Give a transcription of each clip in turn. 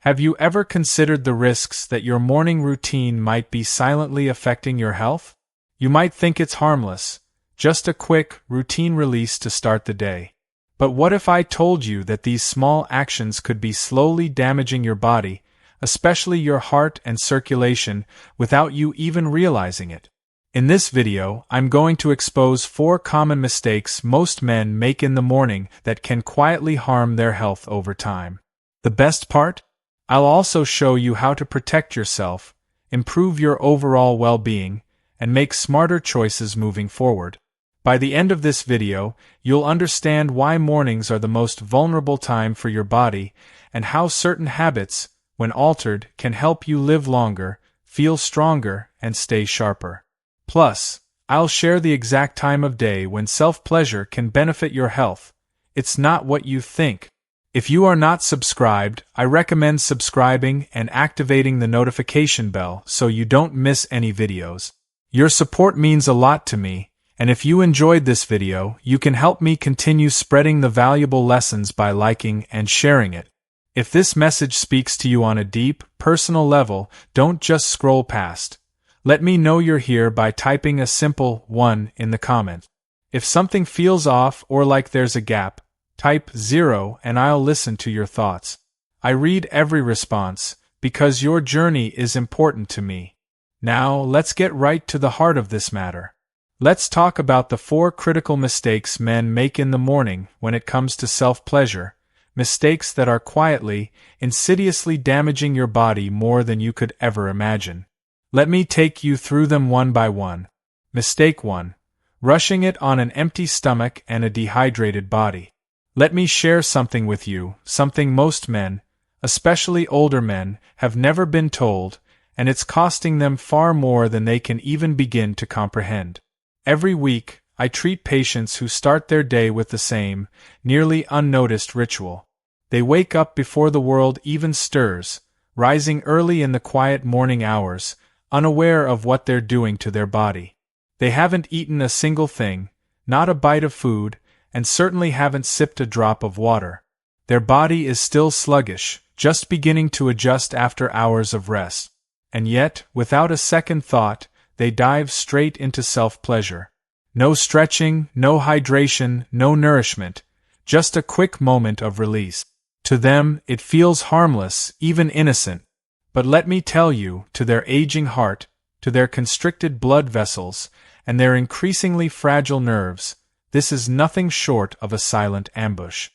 Have you ever considered the risks that your morning routine might be silently affecting your health? You might think it's harmless, just a quick, routine release to start the day. But what if I told you that these small actions could be slowly damaging your body, especially your heart and circulation, without you even realizing it? In this video, I'm going to expose 4 common mistakes most men make in the morning that can quietly harm their health over time. The best part? I'll also show you how to protect yourself, improve your overall well-being, and make smarter choices moving forward. By the end of this video, you'll understand why mornings are the most vulnerable time for your body, and how certain habits, when altered, can help you live longer, feel stronger, and stay sharper. Plus, I'll share the exact time of day when self-pleasure can benefit your health. It's not what you think. If you are not subscribed, I recommend subscribing and activating the notification bell so you don't miss any videos. Your support means a lot to me, and if you enjoyed this video, you can help me continue spreading the valuable lessons by liking and sharing it. If this message speaks to you on a deep, personal level, don't just scroll past. Let me know you're here by typing a simple 1 in the comment. If something feels off or like there's a gap, type 0 and I'll listen to your thoughts. I read every response, because your journey is important to me. Now, let's get right to the heart of this matter. Let's talk about the 4 critical mistakes men make in the morning when it comes to self-pleasure, mistakes that are quietly, insidiously damaging your body more than you could ever imagine. Let me take you through them one by one. Mistake 1. Rushing it on an empty stomach and a dehydrated body. Let me share something with you, something most men, especially older men, have never been told, and it's costing them far more than they can even begin to comprehend. Every week, I treat patients who start their day with the same, nearly unnoticed ritual. They wake up before the world even stirs, rising early in the quiet morning hours, unaware of what they're doing to their body. They haven't eaten a single thing, not a bite of food, and certainly haven't sipped a drop of water. Their body is still sluggish, just beginning to adjust after hours of rest. And yet, without a second thought, they dive straight into self-pleasure. No stretching, no hydration, no nourishment, just a quick moment of release. To them, it feels harmless, even innocent. But let me tell you, to their aging heart, to their constricted blood vessels, and their increasingly fragile nerves, this is nothing short of a silent ambush.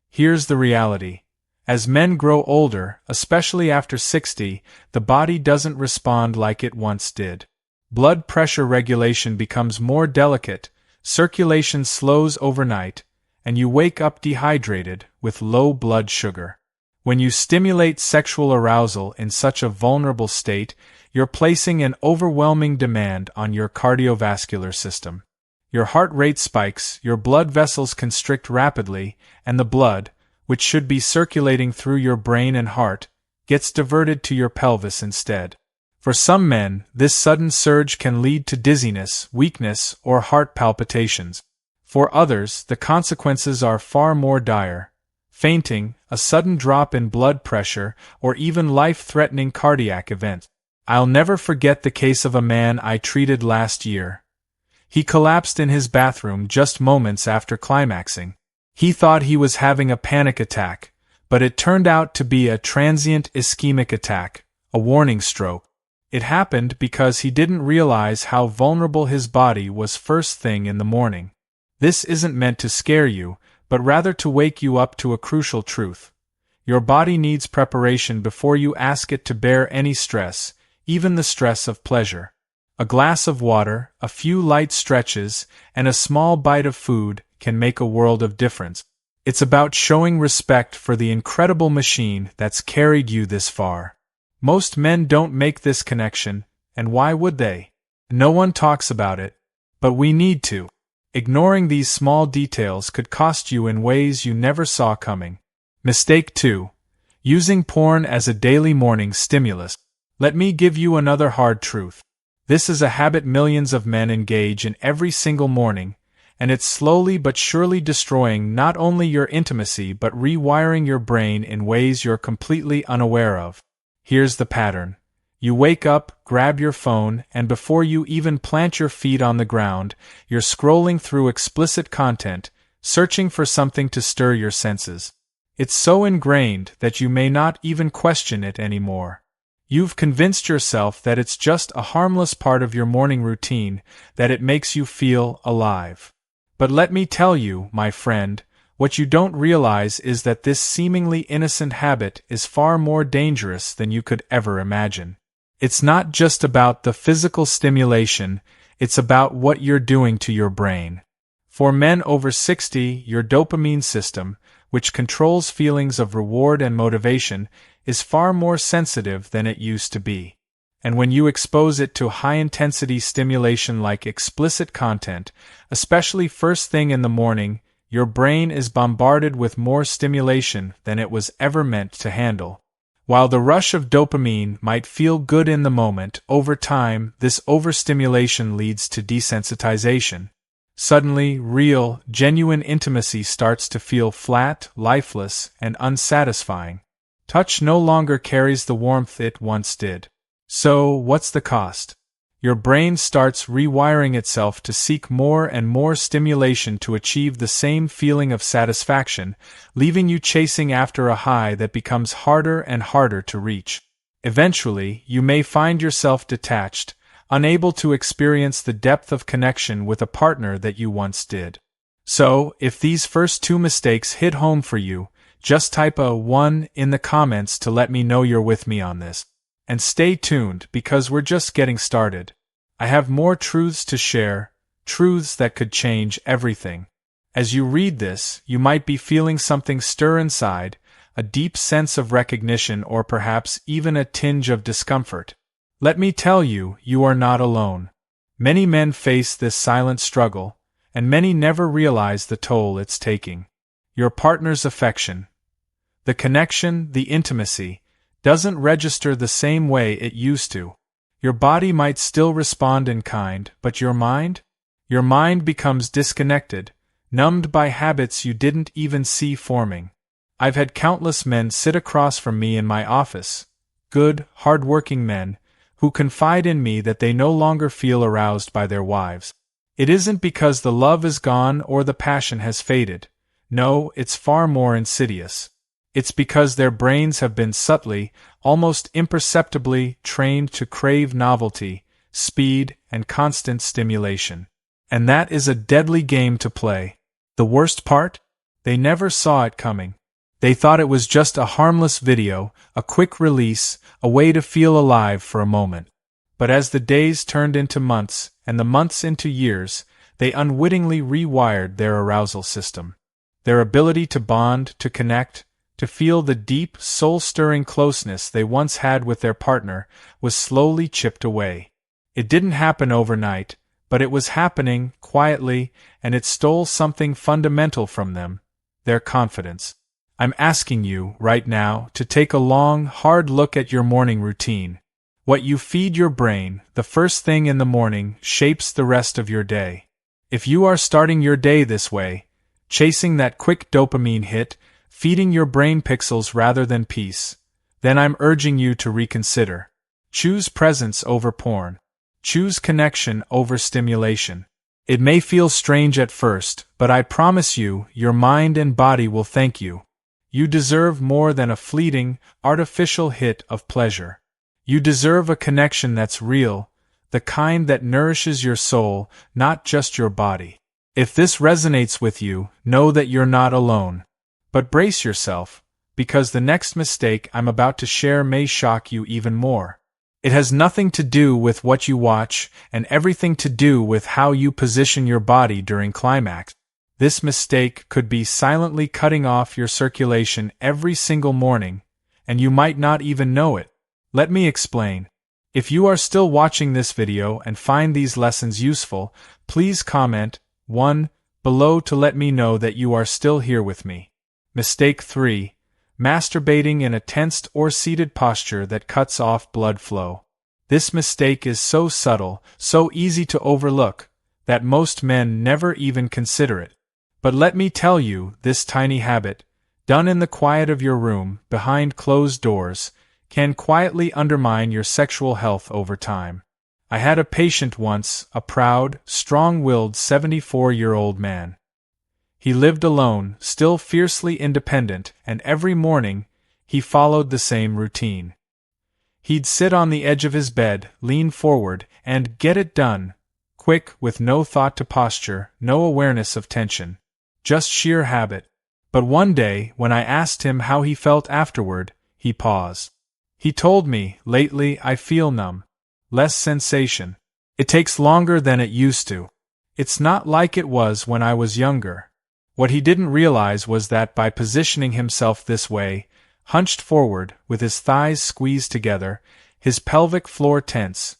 Here's the reality. As men grow older, especially after 60, the body doesn't respond like it once did. Blood pressure regulation becomes more delicate, circulation slows overnight, and you wake up dehydrated, with low blood sugar. When you stimulate sexual arousal in such a vulnerable state, you're placing an overwhelming demand on your cardiovascular system. Your heart rate spikes, your blood vessels constrict rapidly, and the blood, which should be circulating through your brain and heart, gets diverted to your pelvis instead. For some men, this sudden surge can lead to dizziness, weakness, or heart palpitations. For others, the consequences are far more dire. Fainting, a sudden drop in blood pressure, or even life-threatening cardiac events. I'll never forget the case of a man I treated last year. He collapsed in his bathroom just moments after climaxing. He thought he was having a panic attack, but it turned out to be a transient ischemic attack, a warning stroke. It happened because he didn't realize how vulnerable his body was first thing in the morning. This isn't meant to scare you, but rather to wake you up to a crucial truth. Your body needs preparation before you ask it to bear any stress, even the stress of pleasure. A glass of water, a few light stretches, and a small bite of food can make a world of difference. It's about showing respect for the incredible machine that's carried you this far. Most men don't make this connection, and why would they? No one talks about it, but we need to. Ignoring these small details could cost you in ways you never saw coming. Mistake 2. Using porn as a daily morning stimulus. Let me give you another hard truth. This is a habit millions of men engage in every single morning, and it's slowly but surely destroying not only your intimacy but rewiring your brain in ways you're completely unaware of. Here's the pattern. You wake up, grab your phone, and before you even plant your feet on the ground, you're scrolling through explicit content, searching for something to stir your senses. It's so ingrained that you may not even question it anymore. You've convinced yourself that it's just a harmless part of your morning routine, that it makes you feel alive. But let me tell you, my friend, what you don't realize is that this seemingly innocent habit is far more dangerous than you could ever imagine. It's not just about the physical stimulation, it's about what you're doing to your brain. For men over 60, your dopamine system, which controls feelings of reward and motivation, is far more sensitive than it used to be. And when you expose it to high-intensity stimulation like explicit content, especially first thing in the morning, your brain is bombarded with more stimulation than it was ever meant to handle. While the rush of dopamine might feel good in the moment, over time, this overstimulation leads to desensitization. Suddenly, real, genuine intimacy starts to feel flat, lifeless, and unsatisfying. Touch no longer carries the warmth it once did. So, what's the cost? Your brain starts rewiring itself to seek more and more stimulation to achieve the same feeling of satisfaction, leaving you chasing after a high that becomes harder and harder to reach. Eventually, you may find yourself detached, unable to experience the depth of connection with a partner that you once did. So, if these first two mistakes hit home for you, just type a 1 in the comments to let me know you're with me on this. And stay tuned, because we're just getting started. I have more truths to share, truths that could change everything. As you read this, you might be feeling something stir inside, a deep sense of recognition or perhaps even a tinge of discomfort. Let me tell you, you are not alone. Many men face this silent struggle, and many never realize the toll it's taking. Your partner's affection, the connection, the intimacy, doesn't register the same way it used to. Your body might still respond in kind, but your mind? Your mind becomes disconnected, numbed by habits you didn't even see forming. I've had countless men sit across from me in my office, good, hard-working men, who confide in me that they no longer feel aroused by their wives. It isn't because the love is gone or the passion has faded. No, it's far more insidious. It's because their brains have been subtly, almost imperceptibly, trained to crave novelty, speed, and constant stimulation. And that is a deadly game to play. The worst part? They never saw it coming. They thought it was just a harmless video, a quick release, a way to feel alive for a moment. But as the days turned into months, and the months into years, they unwittingly rewired their arousal system. Their ability to bond, to connect, to feel the deep, soul-stirring closeness they once had with their partner was slowly chipped away. It didn't happen overnight, but it was happening, quietly, and it stole something fundamental from them, their confidence. I'm asking you, right now, to take a long, hard look at your morning routine. What you feed your brain, the first thing in the morning, shapes the rest of your day. If you are starting your day this way, chasing that quick dopamine hit, feeding your brain pixels rather than peace, then I'm urging you to reconsider. Choose presence over porn. Choose connection over stimulation. It may feel strange at first, but I promise you, your mind and body will thank you. You deserve more than a fleeting, artificial hit of pleasure. You deserve a connection that's real, the kind that nourishes your soul, not just your body. If this resonates with you, know that you're not alone. But brace yourself, because the next mistake I'm about to share may shock you even more. It has nothing to do with what you watch, and everything to do with how you position your body during climax. This mistake could be silently cutting off your circulation every single morning, and you might not even know it. Let me explain. If you are still watching this video and find these lessons useful, please comment 1 below to let me know that you are still here with me. Mistake 3. Masturbating in a tensed or seated posture that cuts off blood flow. This mistake is so subtle, so easy to overlook, that most men never even consider it. But let me tell you, this tiny habit, done in the quiet of your room, behind closed doors, can quietly undermine your sexual health over time. I had a patient once, a proud, strong-willed 74-year-old man. He lived alone, still fiercely independent, and every morning, he followed the same routine. He'd sit on the edge of his bed, lean forward, and get it done, quick, with no thought to posture, no awareness of tension. Just sheer habit. But one day, when I asked him how he felt afterward, he paused. He told me, "Lately I feel numb. Less sensation. It takes longer than it used to. It's not like it was when I was younger." What he didn't realize was that by positioning himself this way, hunched forward, with his thighs squeezed together, his pelvic floor tense,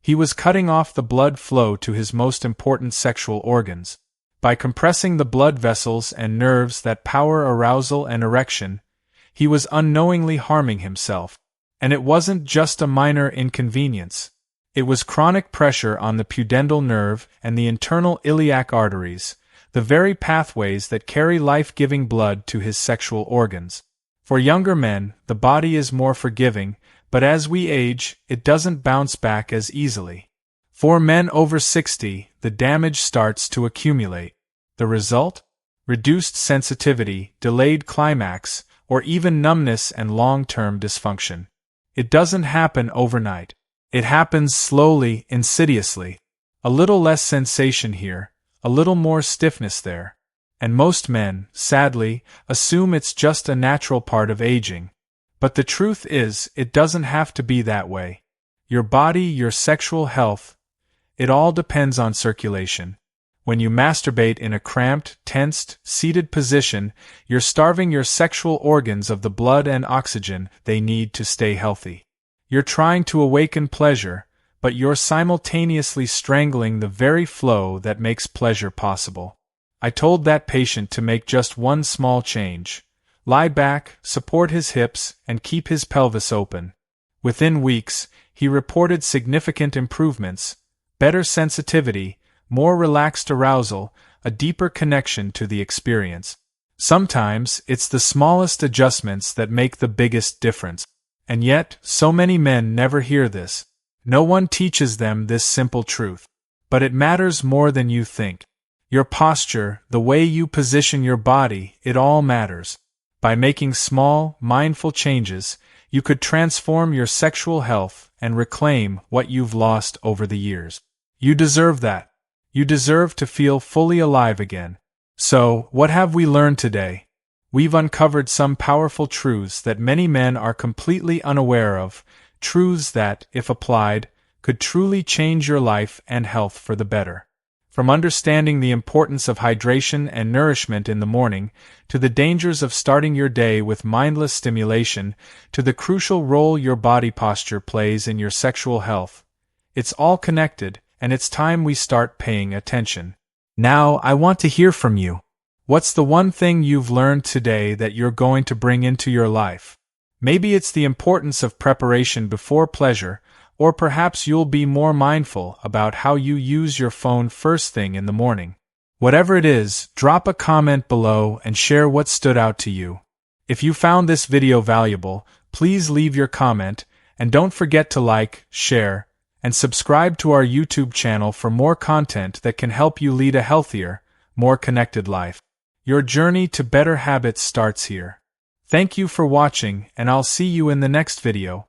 he was cutting off the blood flow to his most important sexual organs. By compressing the blood vessels and nerves that power arousal and erection, he was unknowingly harming himself. And it wasn't just a minor inconvenience. It was chronic pressure on the pudendal nerve and the internal iliac arteries, the very pathways that carry life-giving blood to his sexual organs. For younger men, the body is more forgiving, but as we age, it doesn't bounce back as easily. For men over 60, the damage starts to accumulate. The result? Reduced sensitivity, delayed climax, or even numbness and long-term dysfunction. It doesn't happen overnight. It happens slowly, insidiously. A little less sensation here, a little more stiffness there. And most men, sadly, assume it's just a natural part of aging. But the truth is, it doesn't have to be that way. Your body, your sexual health, it all depends on circulation. When you masturbate in a cramped, tensed, seated position, you're starving your sexual organs of the blood and oxygen they need to stay healthy. You're trying to awaken pleasure, but you're simultaneously strangling the very flow that makes pleasure possible. I told that patient to make just one small change. Lie back, support his hips, and keep his pelvis open. Within weeks, he reported significant improvements, better sensitivity, more relaxed arousal, a deeper connection to the experience. Sometimes, it's the smallest adjustments that make the biggest difference. And yet, so many men never hear this. No one teaches them this simple truth. But it matters more than you think. Your posture, the way you position your body, it all matters. By making small, mindful changes, you could transform your sexual health and reclaim what you've lost over the years. You deserve that. You deserve to feel fully alive again. So, what have we learned today? We've uncovered some powerful truths that many men are completely unaware of, truths that, if applied, could truly change your life and health for the better. From understanding the importance of hydration and nourishment in the morning, to the dangers of starting your day with mindless stimulation, to the crucial role your body posture plays in your sexual health. It's all connected, and it's time we start paying attention. Now, I want to hear from you. What's the one thing you've learned today that you're going to bring into your life? Maybe it's the importance of preparation before pleasure, or perhaps you'll be more mindful about how you use your phone first thing in the morning. Whatever it is, drop a comment below and share what stood out to you. If you found this video valuable, please leave your comment, and don't forget to like, share, and subscribe to our YouTube channel for more content that can help you lead a healthier, more connected life. Your journey to better habits starts here. Thank you for watching, and I'll see you in the next video.